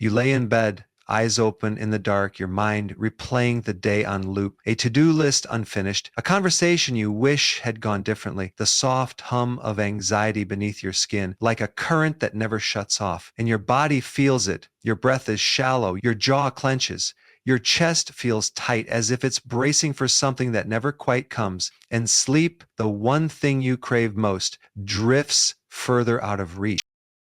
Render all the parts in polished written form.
You lay in bed, eyes open in the dark, your mind replaying the day on loop, a to-do list unfinished, a conversation you wish had gone differently, the soft hum of anxiety beneath your skin, like a current that never shuts off, and your body feels it. Your breath is shallow, your jaw clenches. Your chest feels tight as if it's bracing for something that never quite comes, and sleep, the one thing you crave most, drifts further out of reach.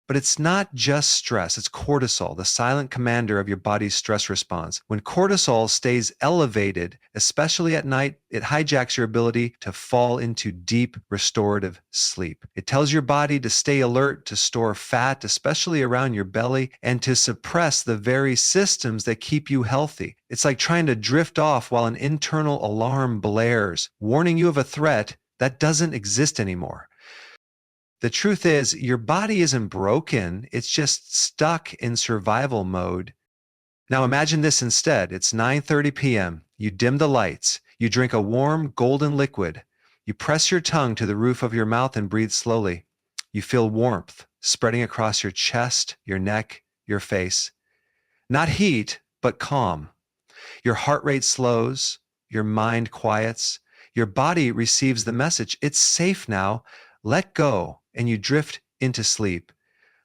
But it's not just stress, it's cortisol, the silent commander of your body's stress response. When cortisol stays elevated, especially at night, it hijacks your ability to fall into deep restorative sleep. It tells your body to stay alert, to store fat, especially around your belly, and to suppress the very systems that keep you healthy. It's like trying to drift off while an internal alarm blares, warning you of a threat that doesn't exist anymore. The truth is, your body isn't broken, it's just stuck in survival mode. Now imagine this instead. It's 9:30 p.m. You dim the lights. You drink a warm, golden liquid. You press your tongue to the roof of your mouth and breathe slowly. You feel warmth spreading across your chest, your neck, your face. Not heat, but calm. Your heart rate slows, your mind quiets, your body receives the message. It's safe now. Let go, and you drift into sleep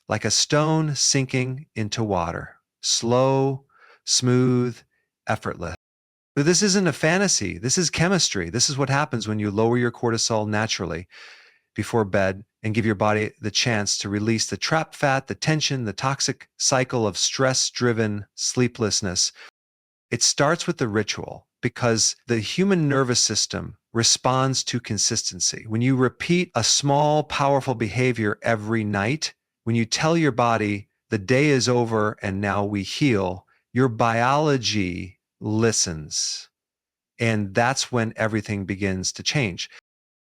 like a stone sinking into water. Slow, smooth, effortless. But this isn't a fantasy. This is chemistry. This is what happens when you lower your cortisol naturally before bed and give your body the chance to release the trapped fat, the tension, the toxic cycle of stress-driven sleeplessness. It starts with the ritual because the human nervous system responds to consistency. When you repeat a small, powerful behavior every night, when you tell your body, the day is over and now we heal, your biology listens. And that's when everything begins to change.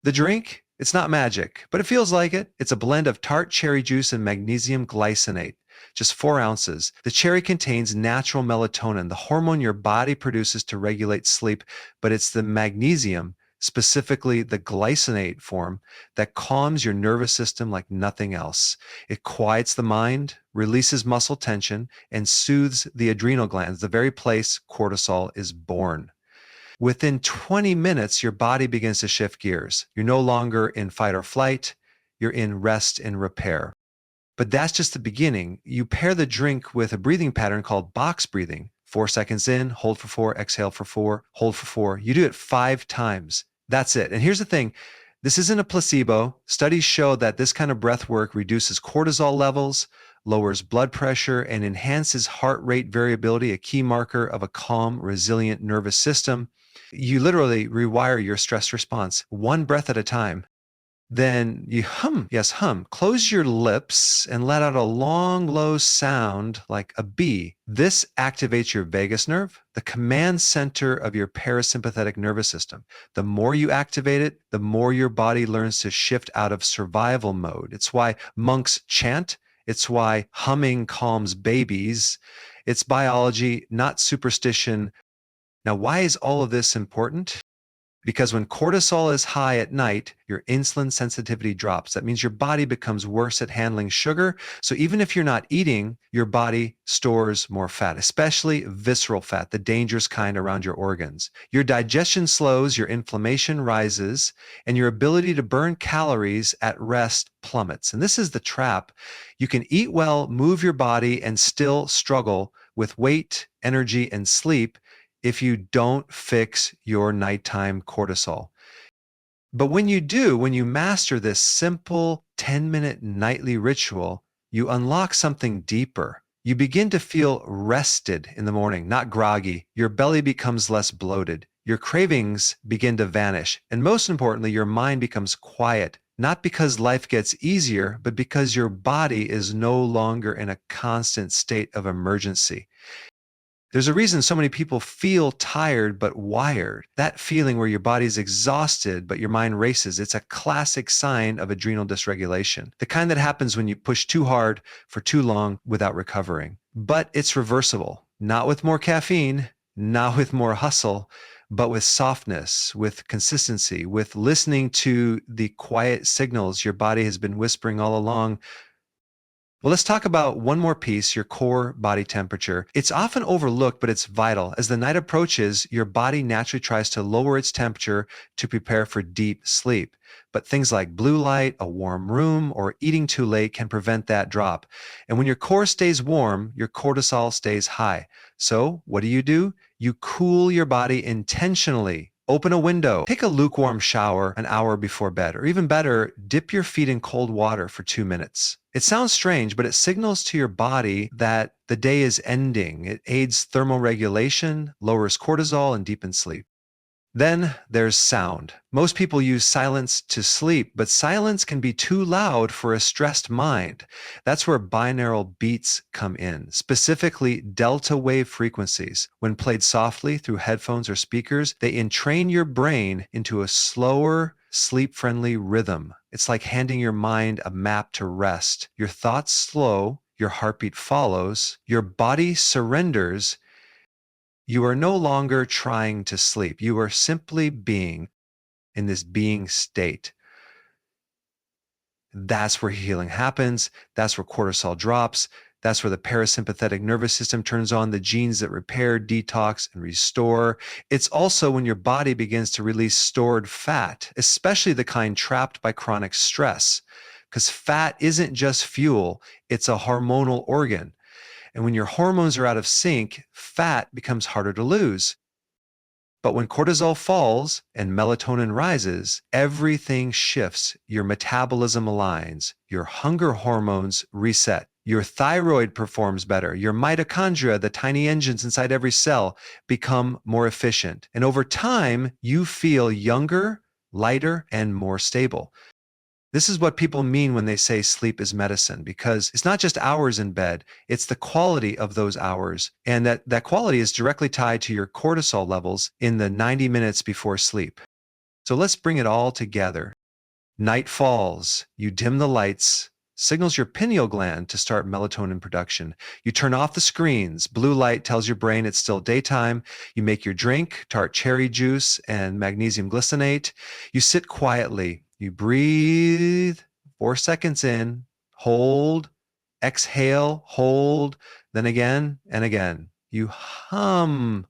The drink, it's not magic, but it feels like it. It's a blend of tart cherry juice and magnesium glycinate. Just 4 ounces. The cherry contains natural melatonin, the hormone your body produces to regulate sleep, but it's the magnesium, specifically the glycinate form, that calms your nervous system like nothing else. It quiets the mind, releases muscle tension, and soothes the adrenal glands, the very place cortisol is born. Within 20 minutes, your body begins to shift gears. You're no longer in fight or flight, you're in rest and repair. But that's just the beginning. You pair the drink with a breathing pattern called box breathing. 4 seconds in, hold for 4, exhale for 4, hold for 4. You do it 5 times. That's it. And here's the thing. This isn't a placebo. Studies show that this kind of breath work reduces cortisol levels, lowers blood pressure, and enhances heart rate variability, a key marker of a calm, resilient nervous system. You literally rewire your stress response one breath at a time. Then you hum, yes, hum. Close your lips and let out a long, low sound like a bee. This activates your vagus nerve, the command center of your parasympathetic nervous system. The more you activate it, the more your body learns to shift out of survival mode. It's why monks chant. It's why humming calms babies. It's biology, not superstition. Now, why is all of this important? Because when cortisol is high at night, your insulin sensitivity drops. That means your body becomes worse at handling sugar. So even if you're not eating, your body stores more fat, especially visceral fat, the dangerous kind around your organs. Your digestion slows, your inflammation rises, and your ability to burn calories at rest plummets. And this is the trap. You can eat well, move your body, and still struggle with weight, energy, and sleep if you don't fix your nighttime cortisol. But when you do, when you master this simple 10-minute nightly ritual, you unlock something deeper. You begin to feel rested in the morning, not groggy. Your belly becomes less bloated. Your cravings begin to vanish. And most importantly, your mind becomes quiet, not because life gets easier, but because your body is no longer in a constant state of emergency. There's a reason so many people feel tired but wired. That feeling where your body's exhausted but your mind races, it's a classic sign of adrenal dysregulation. The kind that happens when you push too hard for too long without recovering. But it's reversible. Not with more caffeine, not with more hustle, but with softness, with consistency, with listening to the quiet signals your body has been whispering all along. Well, let's talk about one more piece, your core body temperature. It's often overlooked, but it's vital. As the night approaches, your body naturally tries to lower its temperature to prepare for deep sleep. But things like blue light, a warm room, or eating too late can prevent that drop. And when your core stays warm, your cortisol stays high. So, what do? You cool your body intentionally. Open a window, take a lukewarm shower an hour before bed, or even better, dip your feet in cold water for 2 minutes. It sounds strange, but it signals to your body that the day is ending. It aids thermoregulation, lowers cortisol, and deepens sleep. Then there's sound. Most people use silence to sleep, but silence can be too loud for a stressed mind. That's where binaural beats come in, specifically delta wave frequencies. When played softly through headphones or speakers, they entrain your brain into a slower, sleep friendly rhythm. It's like handing your mind a map to rest. Your thoughts slow, your heartbeat follows, your body surrenders. You are no longer trying to sleep. You are simply being in this being state. That's where healing happens. That's where cortisol drops. That's where the parasympathetic nervous system turns on, the genes that repair, detox, and restore. It's also when your body begins to release stored fat, especially the kind trapped by chronic stress. Because fat isn't just fuel, it's a hormonal organ. And when your hormones are out of sync, fat becomes harder to lose. But when cortisol falls and melatonin rises, everything shifts. Your metabolism aligns, your hunger hormones reset, your thyroid performs better, your mitochondria, the tiny engines inside every cell, become more efficient. And over time, you feel younger, lighter, and more stable. This is what people mean when they say sleep is medicine, because it's not just hours in bed, it's the quality of those hours. And that quality is directly tied to your cortisol levels in the 90 minutes before sleep. So let's bring it all together. Night falls, you dim the lights, signals your pineal gland to start melatonin production. You turn off the screens. Blue light tells your brain it's still daytime. You make your drink, tart cherry juice and magnesium glycinate. You sit quietly. You breathe 4 seconds in, hold, exhale, hold, then again and again. You hum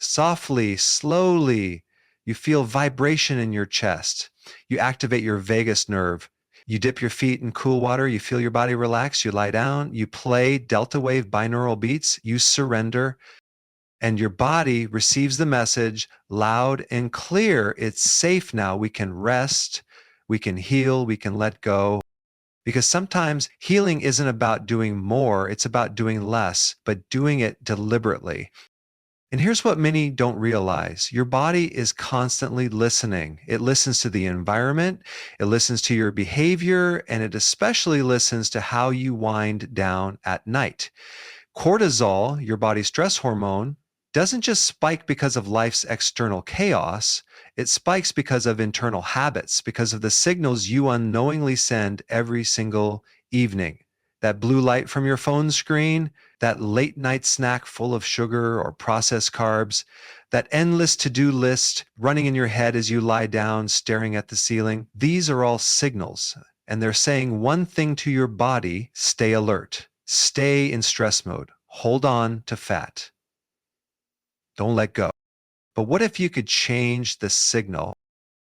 softly, slowly. You feel vibration in your chest. You activate your vagus nerve. You dip your feet in cool water. You feel your body relax. You lie down. You play delta wave binaural beats. You surrender. And your body receives the message loud and clear. It's safe now. We can rest. We can heal. We can let go. Because sometimes healing isn't about doing more, it's about doing less, but doing it deliberately. And here's what many don't realize. Your body is constantly listening. It listens to the environment, it listens to your behavior, and it especially listens to how you wind down at night. Cortisol, your body's stress hormone, doesn't just spike because of life's external chaos. It spikes because of internal habits, because of the signals you unknowingly send every single evening. That blue light from your phone screen, that late night snack full of sugar or processed carbs, that endless to-do list running in your head as you lie down staring at the ceiling. These are all signals, and they're saying one thing to your body: stay alert, stay in stress mode, hold on to fat, don't let go. But what if you could change the signal?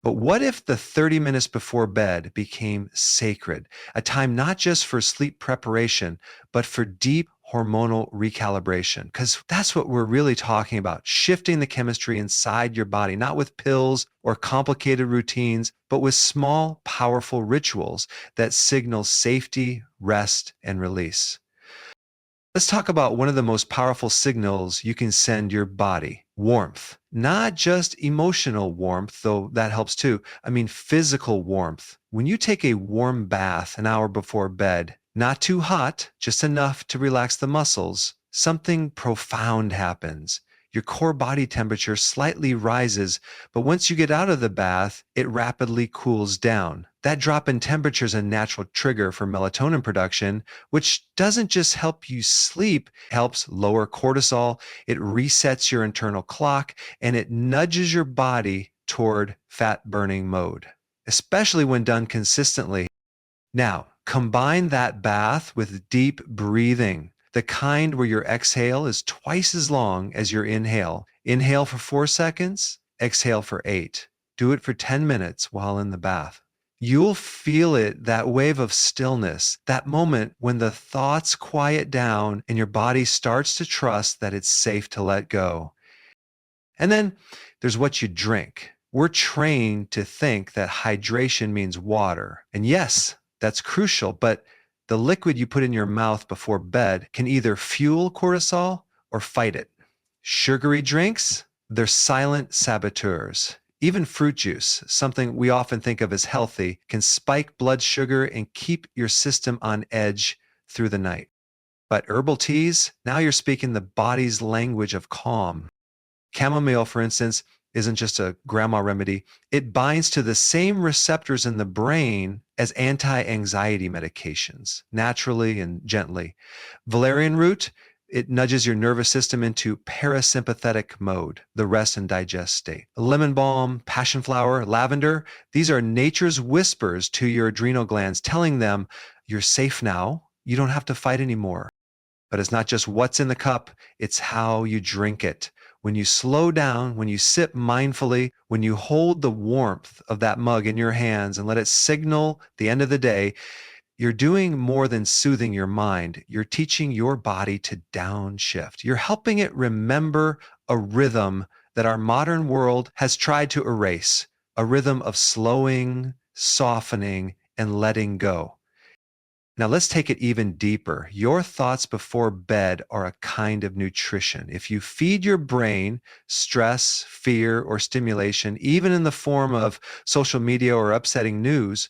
But what if the 30 minutes before bed became sacred, a time not just for sleep preparation, but for deep hormonal recalibration? Because that's what we're really talking about, shifting the chemistry inside your body, not with pills or complicated routines, but with small, powerful rituals that signal safety, rest, and release. Let's talk about one of the most powerful signals you can send your body: warmth. Not just emotional warmth, though that helps too. I mean, physical warmth. When you take a warm bath an hour before bed, not too hot, just enough to relax the muscles, something profound happens. Your core body temperature slightly rises, but once you get out of the bath, it rapidly cools down. That drop in temperature is a natural trigger for melatonin production, which doesn't just help you sleep, it helps lower cortisol, it resets your internal clock, and it nudges your body toward fat burning mode, especially when done consistently. Now, Combine that bath with deep breathing, the kind where your exhale is twice as long as your inhale. Inhale for 4 seconds, exhale for 8. Do it for 10 minutes while in the bath. You'll feel it, that wave of stillness, that moment when the thoughts quiet down and your body starts to trust that it's safe to let go. And then there's what you drink. We're trained to think that hydration means water. And yes, that's crucial, but the liquid you put in your mouth before bed can either fuel cortisol or fight it. Sugary drinks, they're silent saboteurs. Even fruit juice, something we often think of as healthy, can spike blood sugar and keep your system on edge through the night. But herbal teas, now you're speaking the body's language of calm. Chamomile, for instance, isn't just a grandma remedy. It binds to the same receptors in the brain as anti-anxiety medications, naturally and gently. Valerian root, it nudges your nervous system into parasympathetic mode, the rest and digest state. Lemon balm, passion flower, lavender, these are nature's whispers to your adrenal glands, telling them you're safe now, you don't have to fight anymore. But it's not just what's in the cup, it's how you drink it. When you slow down, when you sip mindfully, when you hold the warmth of that mug in your hands and let it signal the end of the day, you're doing more than soothing your mind. You're teaching your body to downshift. You're helping it remember a rhythm that our modern world has tried to erase, a rhythm of slowing, softening, and letting go. Now let's take it even deeper. Your thoughts before bed are a kind of nutrition. If you feed your brain stress, fear, or stimulation, even in the form of social media or upsetting news,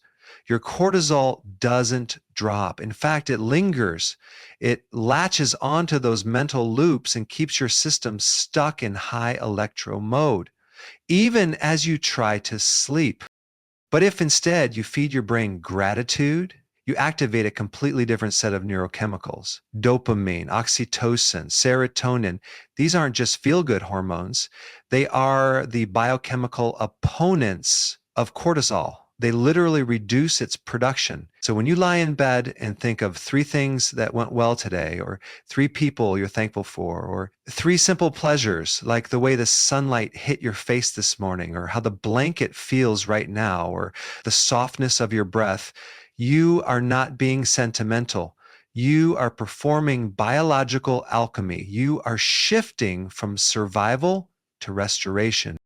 your cortisol doesn't drop. In fact, it lingers. It latches onto those mental loops and keeps your system stuck in high electro mode, even as you try to sleep. But if instead you feed your brain gratitude, you activate a completely different set of neurochemicals. Dopamine, oxytocin, serotonin. These aren't just feel-good hormones. They are the biochemical opponents of cortisol. They literally reduce its production. So when you lie in bed and think of 3 things that went well today, or 3 people you're thankful for, or 3 simple pleasures, like the way the sunlight hit your face this morning, or how the blanket feels right now, or the softness of your breath, you are not being sentimental. You are performing biological alchemy. You are shifting from survival to restoration.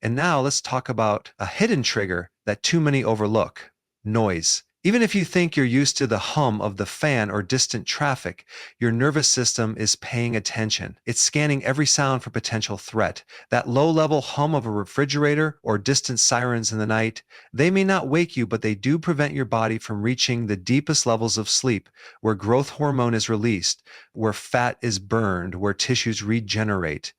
And now let's talk about a hidden trigger that too many overlook: noise. Even if you think you're used to the hum of the fan or distant traffic, your nervous system is paying attention. It's scanning every sound for potential threat. That low-level hum of a refrigerator or distant sirens in the night, they may not wake you, but they do prevent your body from reaching the deepest levels of sleep, where growth hormone is released, where fat is burned, where tissues regenerate.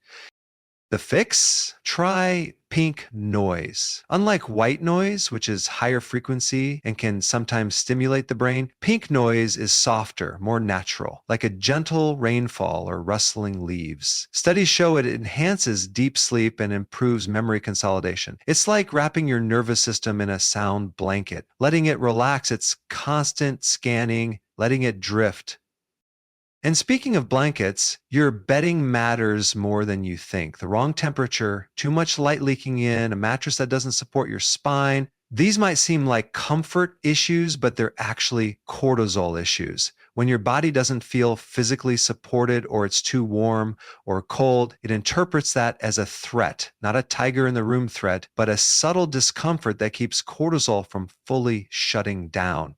The fix? Try pink noise. Unlike white noise, which is higher frequency and can sometimes stimulate the brain, pink noise is softer, more natural, like a gentle rainfall or rustling leaves. Studies show it enhances deep sleep and improves memory consolidation. It's like wrapping your nervous system in a sound blanket, letting it relax its constant scanning, letting it drift. And speaking of blankets, your bedding matters more than you think. The wrong temperature, too much light leaking in, a mattress that doesn't support your spine. These might seem like comfort issues, but they're actually cortisol issues. When your body doesn't feel physically supported, or it's too warm or cold, it interprets that as a threat, not a tiger in the room threat, but a subtle discomfort that keeps cortisol from fully shutting down.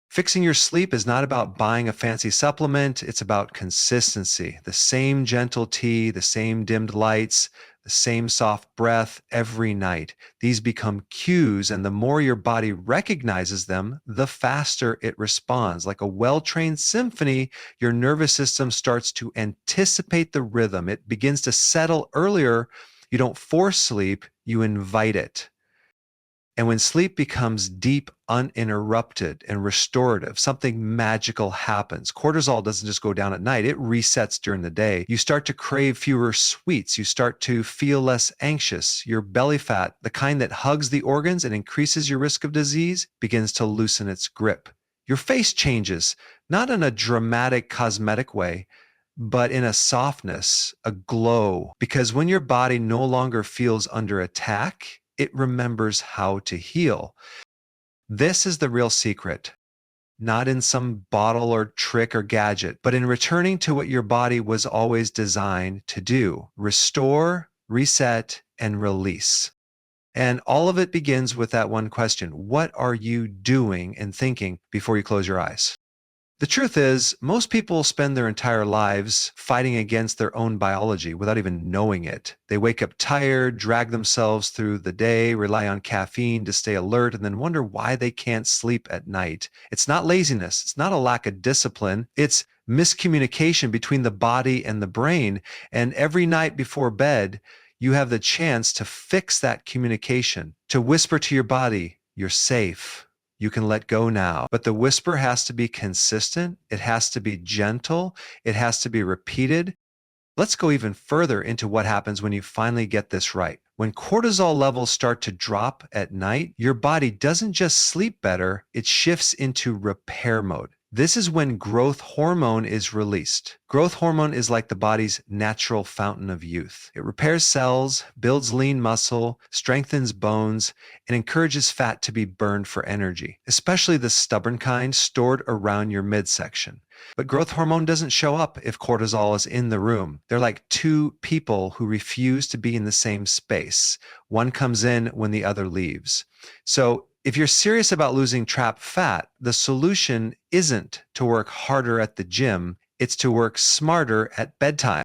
Fixing your sleep is not about buying a fancy supplement. It's about consistency. The same gentle tea, the same dimmed lights, the same soft breath every night. These become cues, and the more your body recognizes them, the faster it responds. Like a well-trained symphony, your nervous system starts to anticipate the rhythm. It begins to settle earlier. You don't force sleep, you invite it. And when sleep becomes deep, uninterrupted, and restorative, something magical happens. Cortisol doesn't just go down at night, it resets during the day. You start to crave fewer sweets. You start to feel less anxious. Your belly fat, the kind that hugs the organs and increases your risk of disease, begins to loosen its grip. Your face changes, not in a dramatic cosmetic way, but in a softness, a glow, because when your body no longer feels under attack, it remembers how to heal. This is the real secret, not in some bottle or trick or gadget, but in returning to what your body was always designed to do: restore, reset, and release. And all of it begins with that one question: what are you doing and thinking before you close your eyes? The truth is, most people spend their entire lives fighting against their own biology without even knowing it. They wake up tired, drag themselves through the day, rely on caffeine to stay alert, and then wonder why they can't sleep at night. It's not laziness. It's not a lack of discipline. It's miscommunication between the body and the brain. And every night before bed, you have the chance to fix that communication, to whisper to your body, "You're safe. You can let go now." But the whisper has to be consistent. It has to be gentle. It has to be repeated. Let's go even further into what happens when you finally get this right. When cortisol levels start to drop at night, your body doesn't just sleep better, it shifts into repair mode. This is when growth hormone is released. Growth hormone is like the body's natural fountain of youth. It repairs cells, builds lean muscle, strengthens bones, and encourages fat to be burned for energy, especially the stubborn kind stored around your midsection. But growth hormone doesn't show up if cortisol is in the room. They're like two people who refuse to be in the same space. One comes in when the other leaves. So if you're serious about losing trapped fat, the solution isn't to work harder at the gym, it's to work smarter at bedtime.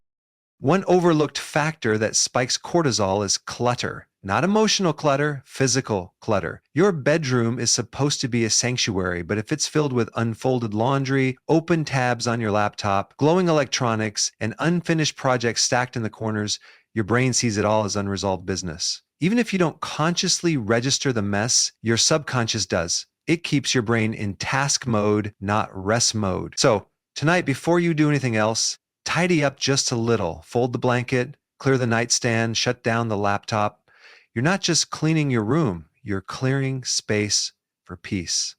One overlooked factor that spikes cortisol is clutter. Not emotional clutter, physical clutter. Your bedroom is supposed to be a sanctuary, but if it's filled with unfolded laundry, open tabs on your laptop, glowing electronics, and unfinished projects stacked in the corners, your brain sees it all as unresolved business. Even if you don't consciously register the mess, your subconscious does. It keeps your brain in task mode, not rest mode. So, tonight, before you do anything else, tidy up just a little. Fold the blanket, clear the nightstand, shut down the laptop. You're not just cleaning your room, you're clearing space for peace.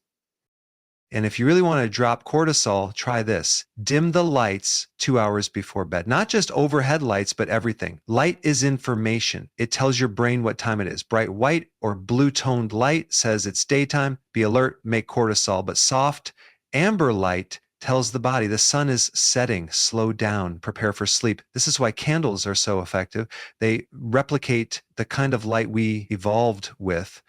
And if you really want to drop cortisol, try this. Dim the lights 2 hours before bed. Not just overhead lights, but everything. Light is information. It tells your brain what time it is. Bright white or blue-toned light says it's daytime. Be alert, make cortisol. But soft amber light tells the body the sun is setting, slow down, prepare for sleep. This is why candles are so effective. They replicate the kind of light we evolved with.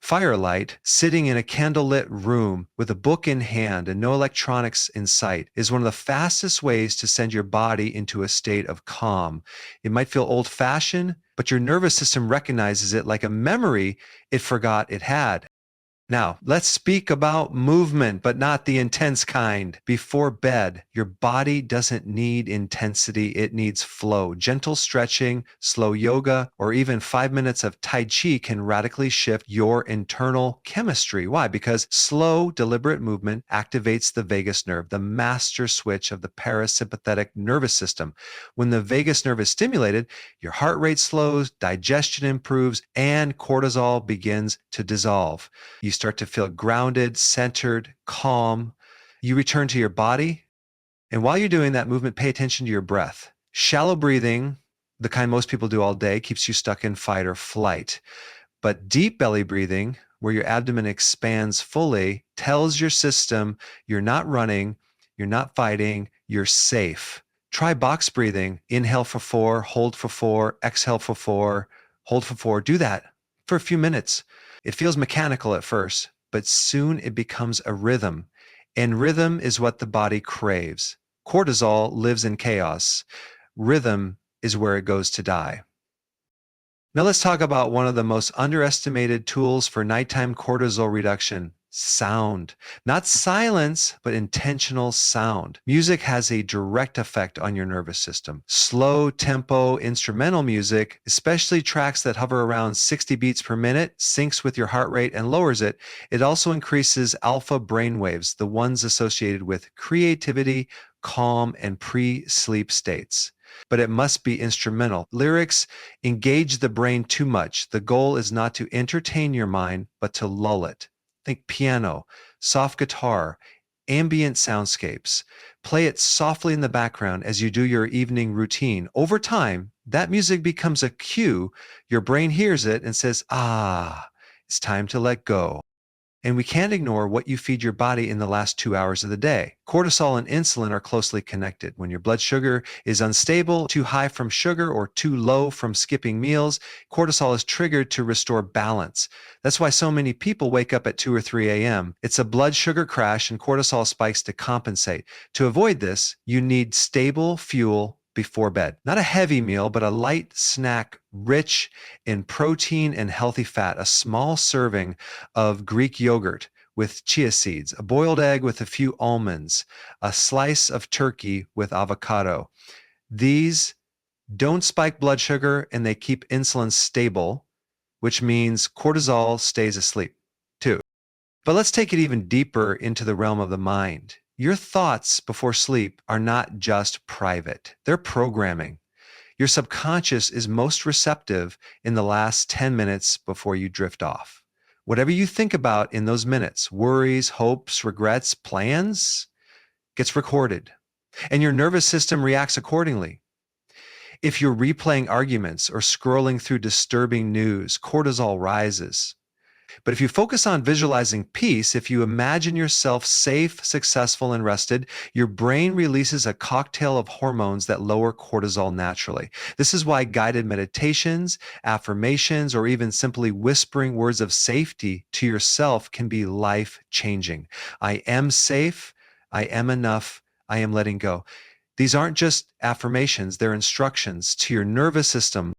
Firelight, sitting in a candlelit room with a book in hand and no electronics in sight, is one of the fastest ways to send your body into a state of calm. It might feel old-fashioned, but your nervous system recognizes it like a memory it forgot it had. Now, let's speak about movement, but not the intense kind. Before bed, your body doesn't need intensity, it needs flow. Gentle stretching, slow yoga, or even 5 minutes of Tai Chi can radically shift your internal chemistry. Why? Because slow, deliberate movement activates the vagus nerve, the master switch of the parasympathetic nervous system. When the vagus nerve is stimulated, your heart rate slows, digestion improves, and cortisol begins to dissolve. You start to feel grounded, centered, calm. You return to your body. And while you're doing that movement, pay attention to your breath. Shallow breathing, the kind most people do all day, keeps you stuck in fight or flight. But deep belly breathing, where your abdomen expands fully, tells your system you're not running, you're not fighting, you're safe. Try box breathing. Inhale for 4, hold for 4, exhale for 4, hold for 4. Do that for a few minutes. It feels mechanical at first, but soon it becomes a rhythm. And rhythm is what the body craves. Cortisol lives in chaos. Rhythm is where it goes to die. Now let's talk about one of the most underestimated tools for nighttime cortisol reduction: sound. Not silence, but intentional sound. Music has a direct effect on your nervous system. Slow tempo instrumental music, especially tracks that hover around 60 beats per minute, syncs with your heart rate and lowers it. It also increases alpha brainwaves, the ones associated with creativity, calm, and pre-sleep states. But it must be instrumental. Lyrics engage the brain too much. The goal is not to entertain your mind, but to lull it. Think piano, soft guitar, ambient soundscapes. Play it softly in the background as you do your evening routine. Over time, that music becomes a cue. Your brain hears it and says, ah, it's time to let go. And we can't ignore what you feed your body in the last 2 hours of the day. Cortisol and insulin are closely connected. When your blood sugar is unstable, too high from sugar or too low from skipping meals, cortisol is triggered to restore balance. That's why so many people wake up at 2 or 3 a.m. It's a blood sugar crash and cortisol spikes to compensate. To avoid this, you need stable fuel before bed. Not a heavy meal, but a light snack rich in protein and healthy fat. A small serving of Greek yogurt with chia seeds, a boiled egg with a few almonds, a slice of turkey with avocado. These don't spike blood sugar and they keep insulin stable, which means cortisol stays asleep too. But let's take it even deeper into the realm of the mind. Your thoughts before sleep are not just private, they're programming. Your subconscious is most receptive in the last 10 minutes before you drift off. Whatever you think about in those minutes, worries, hopes, regrets, plans, gets recorded, and your nervous system reacts accordingly. If you're replaying arguments or scrolling through disturbing news, cortisol rises. But if you focus on visualizing peace, if you imagine yourself safe, successful, and rested, your brain releases a cocktail of hormones that lower cortisol naturally. This is why guided meditations, affirmations, or even simply whispering words of safety to yourself can be life-changing. I am safe. I am enough. I am letting go. These aren't just affirmations, they're instructions to your nervous system.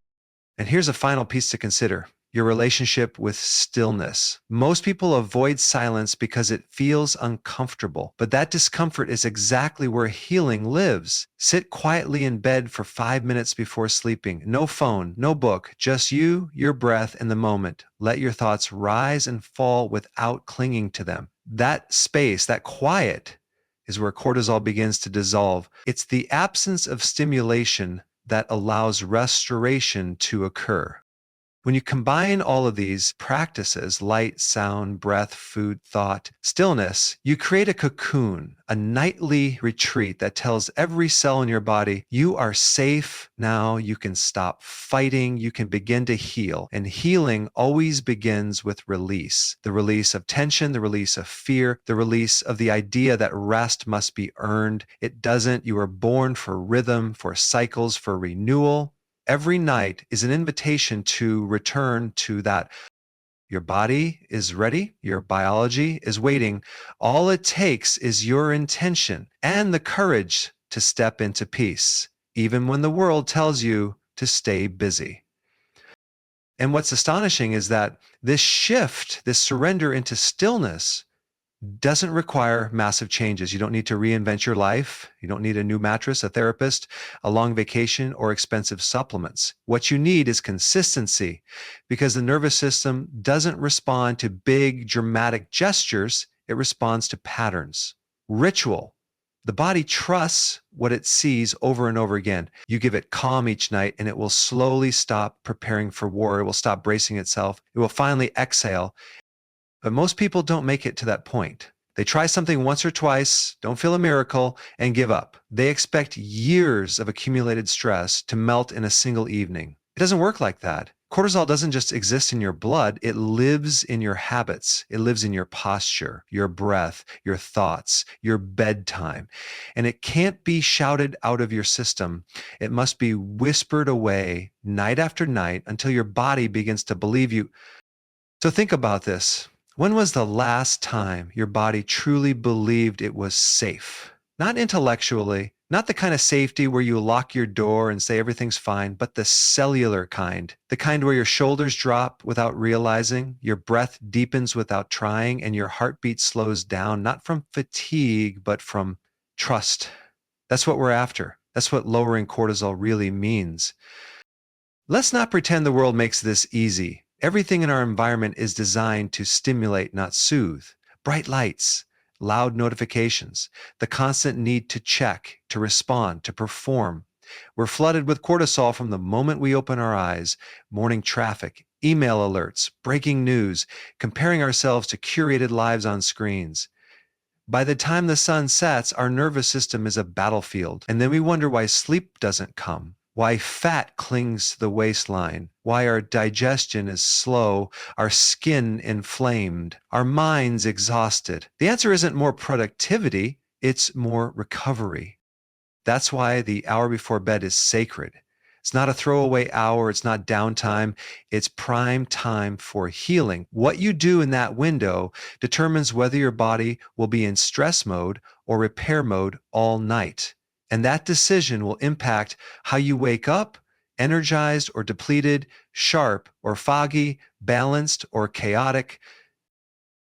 And here's a final piece to consider. Your relationship with stillness. Most people avoid silence because it feels uncomfortable, but that discomfort is exactly where healing lives. Sit quietly in bed for 5 minutes before sleeping. No phone, no book, just you, your breath, and the moment. Let your thoughts rise and fall without clinging to them. That space, that quiet, is where cortisol begins to dissolve. It's the absence of stimulation that allows restoration to occur. When you combine all of these practices, light, sound, breath, food, thought, stillness, you create a cocoon, a nightly retreat that tells every cell in your body, you are safe now, you can stop fighting, you can begin to heal. And healing always begins with release. The release of tension, the release of fear, the release of the idea that rest must be earned. It doesn't. You are born for rhythm, for cycles, for renewal. Every night is an invitation to return to that. Your body is ready. Your biology is waiting. All it takes is your intention and the courage to step into peace, even when the world tells you to stay busy. And what's astonishing is that this shift, this surrender into stillness, doesn't require massive changes. You don't need to reinvent your life. You don't need a new mattress, a therapist, a long vacation, or expensive supplements. What you need is consistency, because the nervous system doesn't respond to big, dramatic gestures. It responds to patterns. Ritual. The body trusts what it sees over and over again. You give it calm each night, and it will slowly stop preparing for war. It will stop bracing itself. It will finally exhale. But most people don't make it to that point. They try something once or twice, don't feel a miracle, and give up. They expect years of accumulated stress to melt in a single evening. It doesn't work like that. Cortisol doesn't just exist in your blood, it lives in your habits. It lives in your posture, your breath, your thoughts, your bedtime. And it can't be shouted out of your system. It must be whispered away night after night until your body begins to believe you. So think about this. When was the last time your body truly believed it was safe? Not intellectually, not the kind of safety where you lock your door and say everything's fine, but the cellular kind, the kind where your shoulders drop without realizing, your breath deepens without trying, and your heartbeat slows down, not from fatigue, but from trust. That's what we're after. That's what lowering cortisol really means. Let's not pretend the world makes this easy. Everything in our environment is designed to stimulate, not soothe. Bright lights, loud notifications, the constant need to check, to respond, to perform. We're flooded with cortisol from the moment we open our eyes. Morning traffic, email alerts, breaking news, comparing ourselves to curated lives on screens. By the time the sun sets, our nervous system is a battlefield, and then we wonder why sleep doesn't come, why fat clings to the waistline, why our digestion is slow, our skin inflamed, our minds exhausted. The answer isn't more productivity, it's more recovery. That's why the hour before bed is sacred. It's not a throwaway hour, it's not downtime, it's prime time for healing. What you do in that window determines whether your body will be in stress mode or repair mode all night. And that decision will impact how you wake up, energized or depleted, sharp or foggy, balanced or chaotic.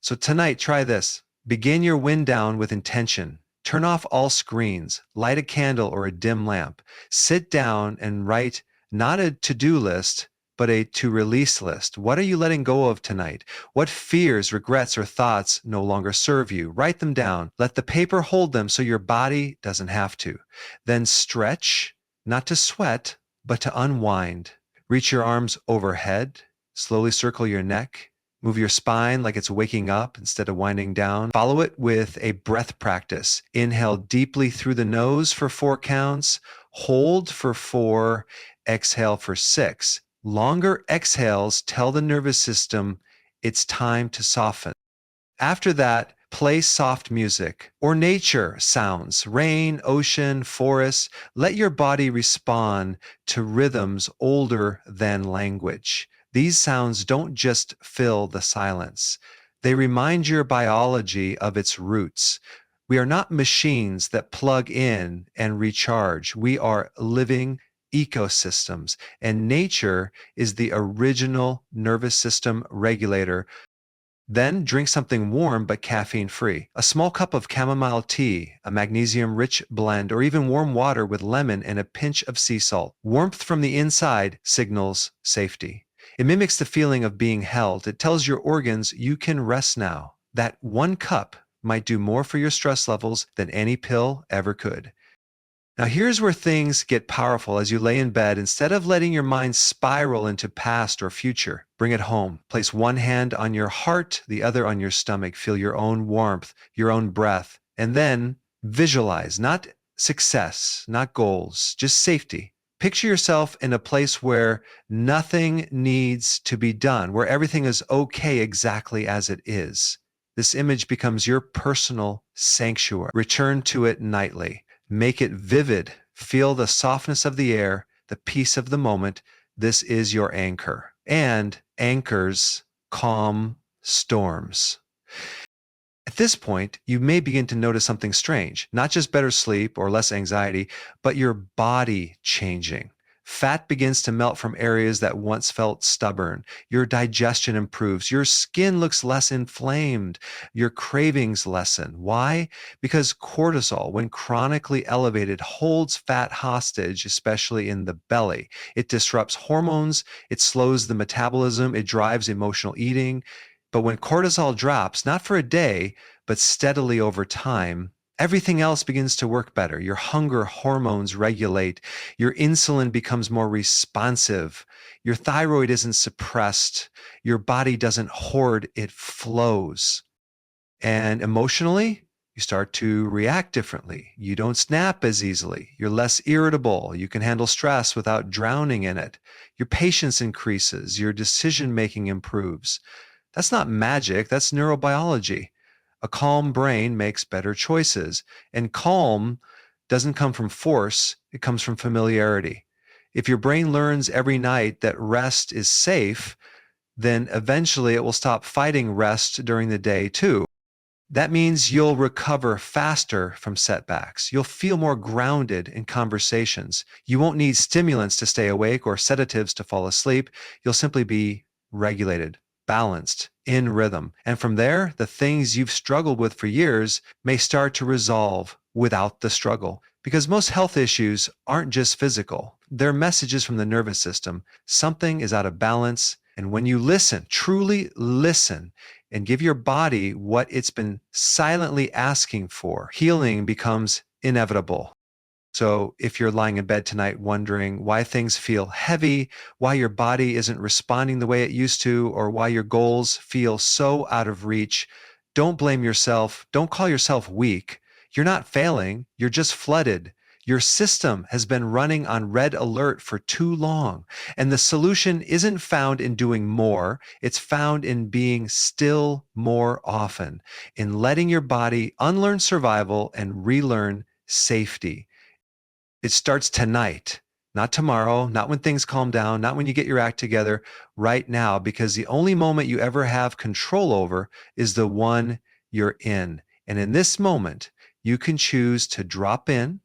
So tonight, try this. Begin your wind down with intention. Turn off all screens, light a candle or a dim lamp. Sit down and write not a to-do list, but a to-release list. What are you letting go of tonight? What fears, regrets, or thoughts no longer serve you? Write them down. Let the paper hold them so your body doesn't have to. Then stretch, not to sweat, but to unwind. Reach your arms overhead. Slowly circle your neck. Move your spine like it's waking up instead of winding down. Follow it with a breath practice. Inhale deeply through the nose for 4 counts. Hold for 4. Exhale for 6. Longer exhales tell the nervous system it's time to soften. After that, play soft music or nature sounds, rain, ocean, forest. Let your body respond to rhythms older than language. These sounds don't just fill the silence. They remind your biology of its roots. We are not machines that plug in and recharge. We are living ecosystems, and nature is the original nervous system regulator. Then drink something warm but caffeine free. A small cup of chamomile tea, a magnesium rich blend, or even warm water with lemon and a pinch of sea salt. Warmth from the inside signals safety. It mimics the feeling of being held. It tells your organs you can rest now. That one cup might do more for your stress levels than any pill ever could. Now, here's where things get powerful as you lay in bed. Instead of letting your mind spiral into past or future, bring it home. Place one hand on your heart, the other on your stomach. Feel your own warmth, your own breath, and then visualize, not success, not goals, just safety. Picture yourself in a place where nothing needs to be done, where everything is okay exactly as it is. This image becomes your personal sanctuary. Return to it nightly. Make it vivid. Feel the softness of the air, the peace of the moment. This is your anchor. And anchors calm storms. At this point, you may begin to notice something strange, not just better sleep or less anxiety, but your body changing. Fat begins to melt from areas that once felt stubborn. Your digestion improves. Your skin looks less inflamed. Your cravings lessen. Why? Because cortisol, when chronically elevated, holds fat hostage, especially in the belly. It disrupts hormones. It slows the metabolism. It drives emotional eating. But when cortisol drops, not for a day, but steadily over time, everything else begins to work better. Your hunger hormones regulate. Your insulin becomes more responsive. Your thyroid isn't suppressed. Your body doesn't hoard, it flows. And emotionally, you start to react differently. You don't snap as easily. You're less irritable. You can handle stress without drowning in it. Your patience increases. Your decision making improves. That's not magic, that's neurobiology. A calm brain makes better choices, and calm doesn't come from force, it comes from familiarity. If your brain learns every night that rest is safe, then eventually it will stop fighting rest during the day too. That means you'll recover faster from setbacks. You'll feel more grounded in conversations. You won't need stimulants to stay awake or sedatives to fall asleep. You'll simply be regulated, balanced, in rhythm. And from there, the things you've struggled with for years may start to resolve without the struggle. Because most health issues aren't just physical. They're messages from the nervous system. Something is out of balance. And when you listen, truly listen, and give your body what it's been silently asking for, healing becomes inevitable. So if you're lying in bed tonight wondering why things feel heavy, why your body isn't responding the way it used to, or why your goals feel so out of reach, Don't blame yourself. Don't call yourself weak. You're not failing. You're just flooded. Your system has been running on red alert for too long. And the solution isn't found in doing more. It's found in being still more often, in letting your body unlearn survival and relearn safety. It starts tonight, not tomorrow, not when things calm down, not when you get your act together, right now, because the only moment you ever have control over is the one you're in. And in this moment, you can choose to drop in,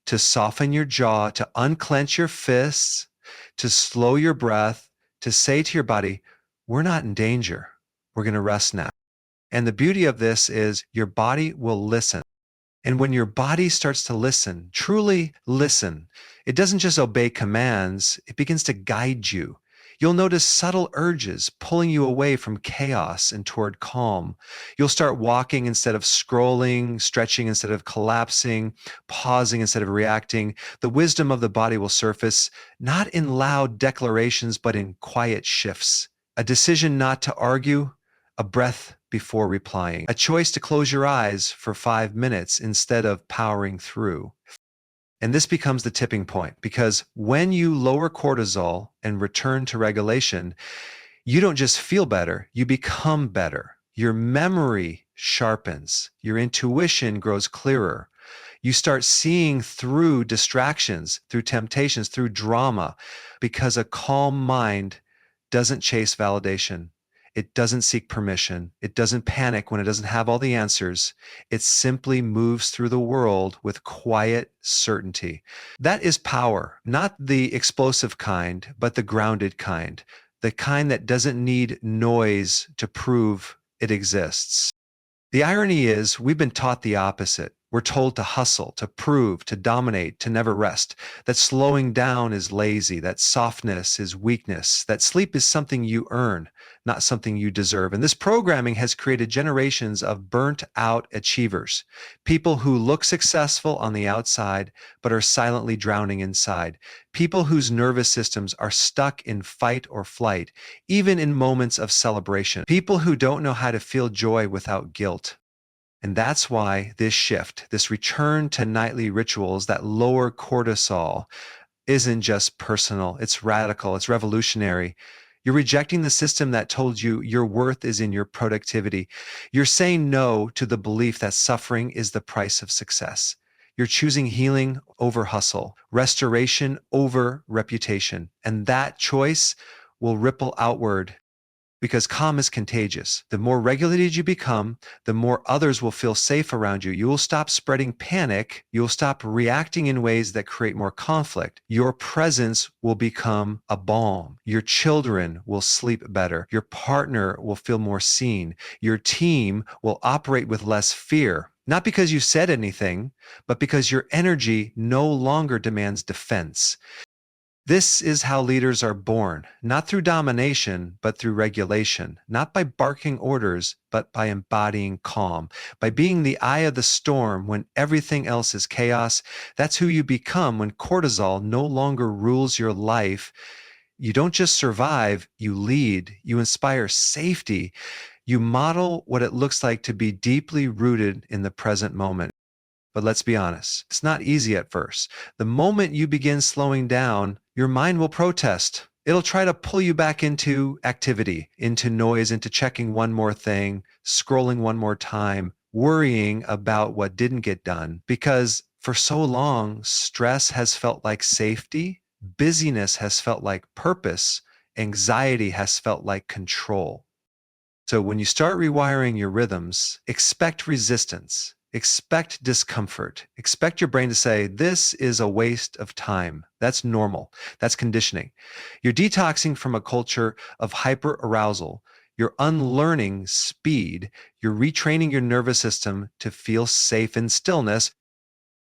to soften your jaw, to unclench your fists, to slow your breath, to say to your body, we're not in danger. We're going to rest now. And the beauty of this is your body will listen. And when your body starts to listen, truly listen, it doesn't just obey commands, it begins to guide you. You'll notice subtle urges pulling you away from chaos and toward calm. You'll start walking instead of scrolling, stretching instead of collapsing, pausing instead of reacting. The wisdom of the body will surface, not in loud declarations, but in quiet shifts. A decision not to argue, a breath before replying, a choice to close your eyes for 5 minutes instead of powering through. And this becomes the tipping point because when you lower cortisol and return to regulation, you don't just feel better, you become better. Your memory sharpens, your intuition grows clearer. You start seeing through distractions, through temptations, through drama, because a calm mind doesn't chase validation. It doesn't seek permission. It doesn't panic when it doesn't have all the answers. It simply moves through the world with quiet certainty. That is power, not the explosive kind, but the grounded kind, the kind that doesn't need noise to prove it exists. The irony is, we've been taught the opposite. We're told to hustle, to prove, to dominate, to never rest, that slowing down is lazy, that softness is weakness, that sleep is something you earn, not something you deserve. And this programming has created generations of burnt out achievers, people who look successful on the outside, but are silently drowning inside, people whose nervous systems are stuck in fight or flight, even in moments of celebration, people who don't know how to feel joy without guilt. And that's why this shift, this return to nightly rituals that lower cortisol, isn't just personal, it's radical, it's revolutionary. You're rejecting the system that told you your worth is in your productivity. You're saying no to the belief that suffering is the price of success. You're choosing healing over hustle, restoration over reputation. And that choice will ripple outward because calm is contagious. The more regulated you become, the more others will feel safe around you. You will stop spreading panic. You'll stop reacting in ways that create more conflict. Your presence will become a balm. Your children will sleep better. Your partner will feel more seen. Your team will operate with less fear. Not because you said anything, but because your energy no longer demands defense. This is how leaders are born, not through domination, but through regulation, not by barking orders, but by embodying calm, by being the eye of the storm when everything else is chaos. That's who you become when cortisol no longer rules your life. You don't just survive, you lead, you inspire safety, you model what it looks like to be deeply rooted in the present moment. But let's be honest, it's not easy at first. The moment you begin slowing down, your mind will protest. It'll try to pull you back into activity, into noise, into checking one more thing, scrolling one more time, worrying about what didn't get done. Because for so long, stress has felt like safety, busyness has felt like purpose, anxiety has felt like control. So when you start rewiring your rhythms, expect resistance. Expect discomfort. Expect your brain to say, this is a waste of time. That's normal. That's conditioning. You're detoxing from a culture of hyper arousal. You're unlearning speed. You're retraining your nervous system to feel safe in stillness.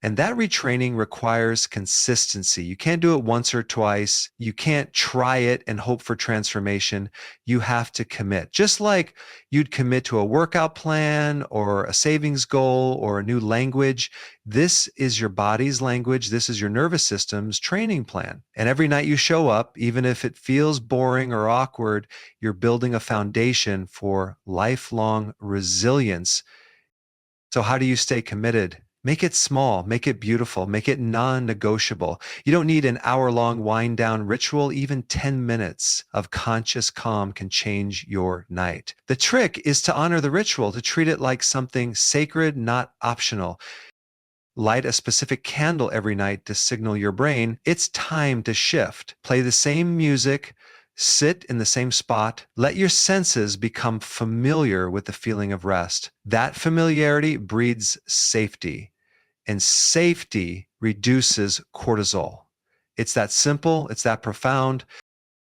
And that retraining requires consistency. You can't do it once or twice. You can't try it and hope for transformation. You have to commit. Just like you'd commit to a workout plan or a savings goal or a new language, this is your body's language. This is your nervous system's training plan. And every night you show up, even if it feels boring or awkward, you're building a foundation for lifelong resilience. So, how do you stay committed? Make it small, make it beautiful, make it non negotiable. You don't need an hour-long wind down ritual. Even 10 minutes of conscious calm can change your night. The trick is to honor the ritual, to treat it like something sacred, not optional. Light a specific candle every night to signal your brain it's time to shift. Play the same music, sit in the same spot. Let your senses become familiar with the feeling of rest. That familiarity breeds safety, and safety reduces cortisol. It's that simple, it's that profound.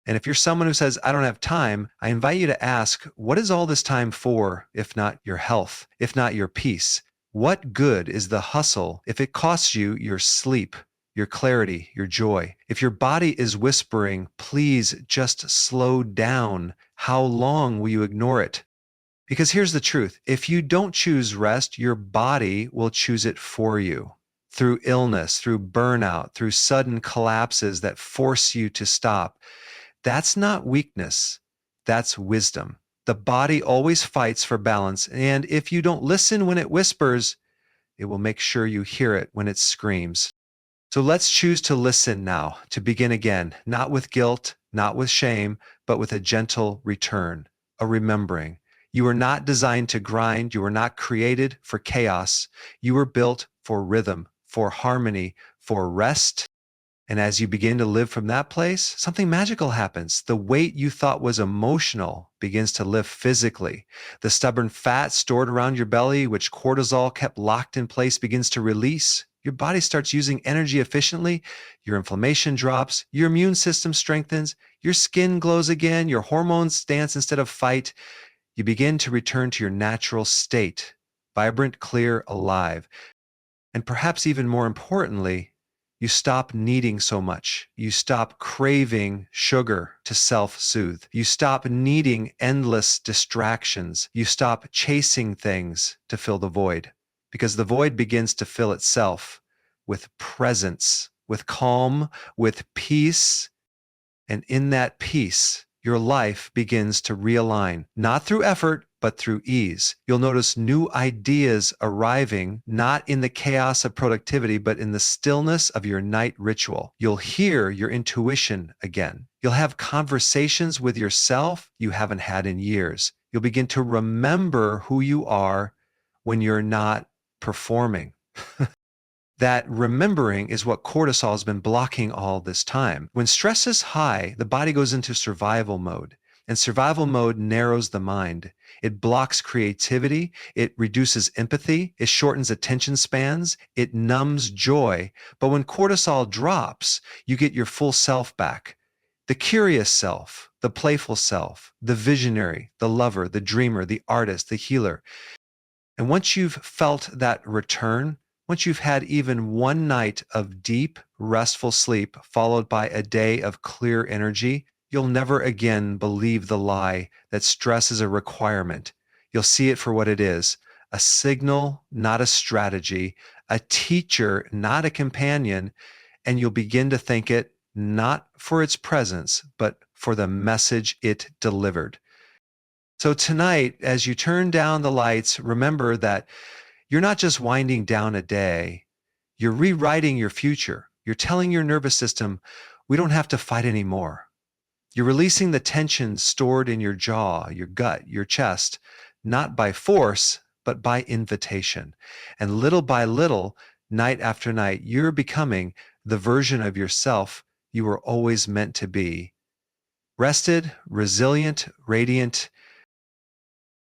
And if you're someone who says, I don't have time, I invite you to ask, what is all this time for, if not your health, if not your peace? What good is the hustle if it costs you your sleep, your clarity, your joy? If your body is whispering, please just slow down, how long will you ignore it? Because here's the truth. If you don't choose rest, your body will choose it for you. Through illness, through burnout, through sudden collapses that force you to stop. That's not weakness. That's wisdom. The body always fights for balance, and if you don't listen when it whispers, it will make sure you hear it when it screams. So let's choose to listen now, to begin again, not with guilt, not with shame, but with a gentle return, a remembering. You were not designed to grind. You were not created for chaos. You were built for rhythm, for harmony, for rest. And as you begin to live from that place, something magical happens. The weight you thought was emotional begins to lift physically. The stubborn fat stored around your belly, which cortisol kept locked in place, begins to release. Your body starts using energy efficiently. Your inflammation drops. Your immune system strengthens. Your skin glows again. Your hormones dance instead of fight. You begin to return to your natural state, vibrant, clear, alive. And perhaps even more importantly, you stop needing so much. You stop craving sugar to self-soothe. You stop needing endless distractions. You stop chasing things to fill the void, because the void begins to fill itself with presence, with calm, with peace. And in that peace, your life begins to realign, not through effort, but through ease. You'll notice new ideas arriving, not in the chaos of productivity, but in the stillness of your night ritual. You'll hear your intuition again. You'll have conversations with yourself you haven't had in years. You'll begin to remember who you are when you're not performing. That remembering is what cortisol has been blocking all this time. When stress is high, the body goes into survival mode, and survival mode narrows the mind. It blocks creativity, it reduces empathy, it shortens attention spans, it numbs joy. But when cortisol drops, you get your full self back. The curious self, the playful self, the visionary, the lover, the dreamer, the artist, the healer. And once you've felt that return, once you've had even one night of deep, restful sleep followed by a day of clear energy, you'll never again believe the lie that stress is a requirement. You'll see it for what it is, a signal, not a strategy, a teacher, not a companion, and you'll begin to thank it not for its presence, but for the message it delivered. So tonight, as you turn down the lights, remember that you're not just winding down a day, you're rewriting your future. You're telling your nervous system, we don't have to fight anymore. You're releasing the tension stored in your jaw, your gut, your chest, not by force, but by invitation. And little by little, night after night, you're becoming the version of yourself you were always meant to be. Rested, resilient, radiant,